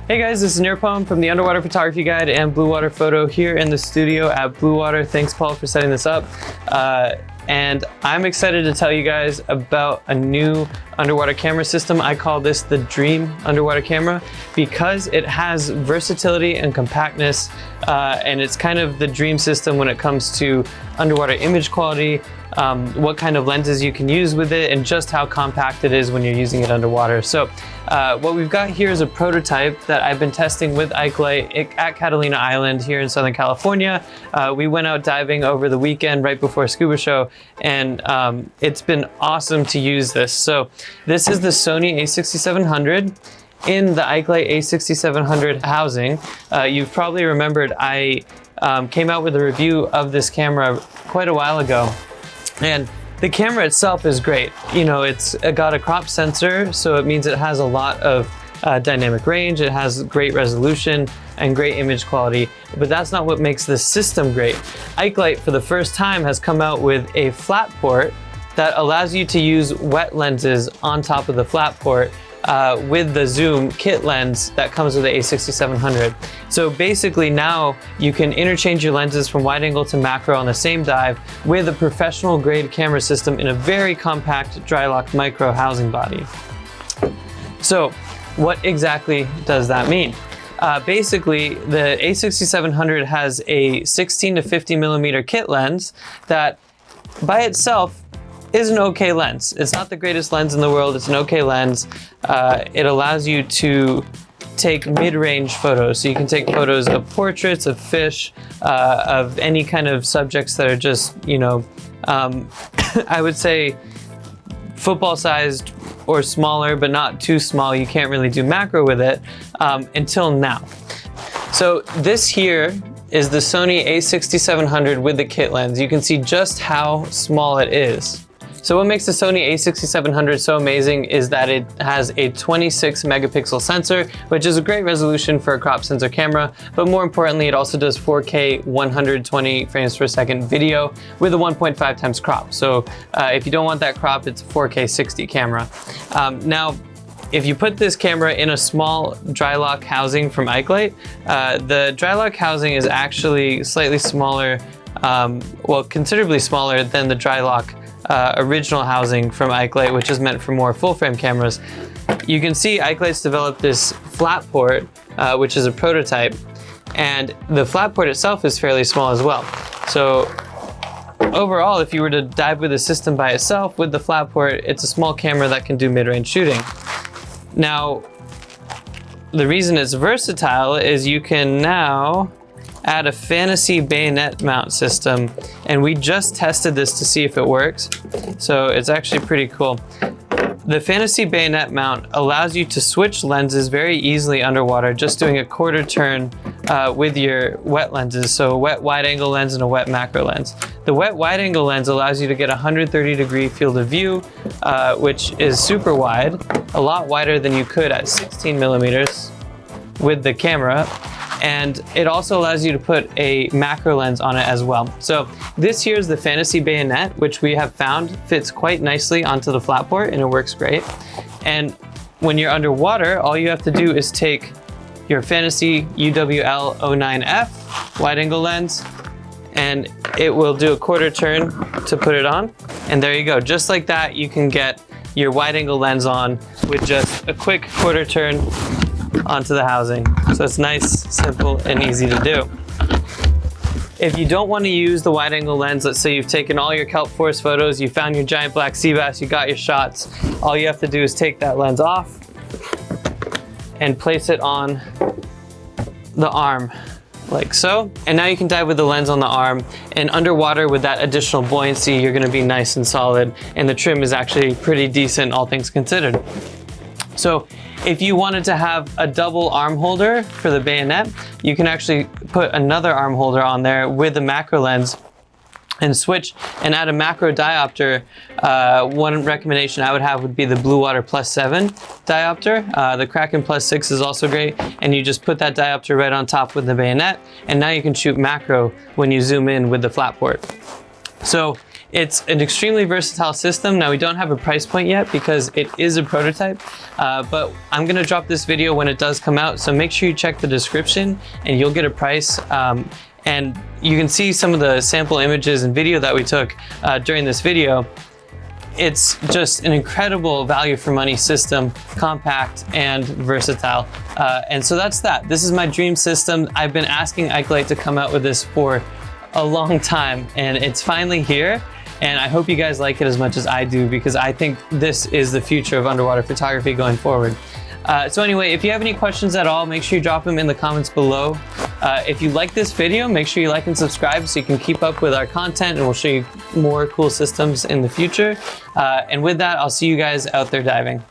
Hey guys, this is Nirpom from the Underwater Photography Guide and Bluewater Photo here in the studio at Bluewater. Thanks, Paul, for setting this up. And I'm excited to tell you guys about a new underwater camera system. I call this the Dream Underwater Camera because it has versatility and compactness, and it's kind of the dream system when it comes to underwater image quality, what kind of lenses you can use with it, and just how compact it is when you're using it underwater. So what we've got here is a prototype that I've been testing with Ikelite at Catalina Island here in Southern California. We went out diving over the weekend right before Scuba Show, and it's been awesome to use this. So this is the Sony a6700 in the Ikelite a6700 housing. You've probably remembered I came out with a review of this camera quite a while ago. And the camera itself is great. You know, it's got a crop sensor, so it means it has a lot of dynamic range, it has great resolution and great image quality, but that's not what makes this system great. Ikelite, for the first time, has come out with a flat port that allows you to use wet lenses on top of the flat port with the zoom kit lens that comes with the a6700. So basically now you can interchange your lenses from wide angle to macro on the same dive with a professional grade camera system in a very compact dry lock micro housing body. So what exactly does that mean? Basically, the a6700 has a 16 to 50 millimeter kit lens that by itself is an okay lens. It's not the greatest lens in the world, it's an okay lens. It allows you to take mid-range photos. So you can take photos of portraits, of fish, of any kind of subjects that are just, you know, I would say football-sized or smaller, but not too small. You can't really do macro with it until now. So this here is the Sony a6700 with the kit lens. You can see just how small it is. So what makes the Sony a6700 so amazing is that it has a 26 megapixel sensor, which is a great resolution for a crop sensor camera, but more importantly, it also does 4K 120 frames per second video with a 1.5 times crop. So if you don't want that crop, it's a 4K 60 camera. Now, if you put this camera in a small dry lock housing from Ikelite, the dry lock housing is actually slightly smaller, well, considerably smaller than the dry lock original housing from Ikelite, which is meant for more full frame cameras. You can see Ikelite's developed this flat port, which is a prototype, and the flat port itself is fairly small as well. So overall, if you were to dive with the system by itself with the flat port, it's a small camera that can do mid-range shooting. Now, the reason it's versatile is you can now add a Fantasea bayonet mount system, and we just tested this to see if it works. So it's actually pretty cool. The Fantasea bayonet mount allows you to switch lenses very easily underwater, just doing a quarter turn with your wet lenses. So a wet wide angle lens and a wet macro lens. The wet wide angle lens allows you to get a 130-degree field of view, which is super wide, a lot wider than you could at 16 millimeters with the camera. And it also allows you to put a macro lens on it as well. So this here is the Fantasea bayonet, which we have found fits quite nicely onto the flat port, and it works great. And when you're underwater, all you have to do is take your Fantasea UWL-09F wide angle lens, and it will do a quarter turn to put it on. And there you go. Just like that, you can get your wide angle lens on with just a quick quarter turn onto the housing. So it's nice, simple, and easy to do. If you don't want to use the wide angle lens, let's say you've taken all your kelp forest photos, you found your giant black sea bass, you got your shots, all you have to do is take that lens off and place it on the arm, like so. And now you can dive with the lens on the arm, and underwater with that additional buoyancy, you're going to be nice and solid, and the trim is actually pretty decent, all things considered. So if you wanted to have a double arm holder for the bayonet, you can actually put another arm holder on there with a macro lens and switch and add a macro diopter. One recommendation I would have would be the Bluewater +7 diopter. The Kraken +6 is also great, and you just put that diopter right on top with the bayonet, and now you can shoot macro when you zoom in with the flat port. So It's an extremely versatile system. Now we don't have a price point yet because it is a prototype, but I'm gonna drop this video when it does come out, so make sure you check the description and you'll get a price. And you can see some of the sample images and video that we took during this video. It's just an incredible value for money system, compact and versatile. And so that's that. This is my dream system. I've been asking Ikelite to come out with this for a long time, and it's finally here. And I hope you guys like it as much as I do, because I think this is the future of underwater photography going forward. So anyway, if you have any questions at all, make sure you drop them in the comments below. If you like this video, make sure you like and subscribe so you can keep up with our content, and we'll show you more cool systems in the future. And with that, I'll see you guys out there diving.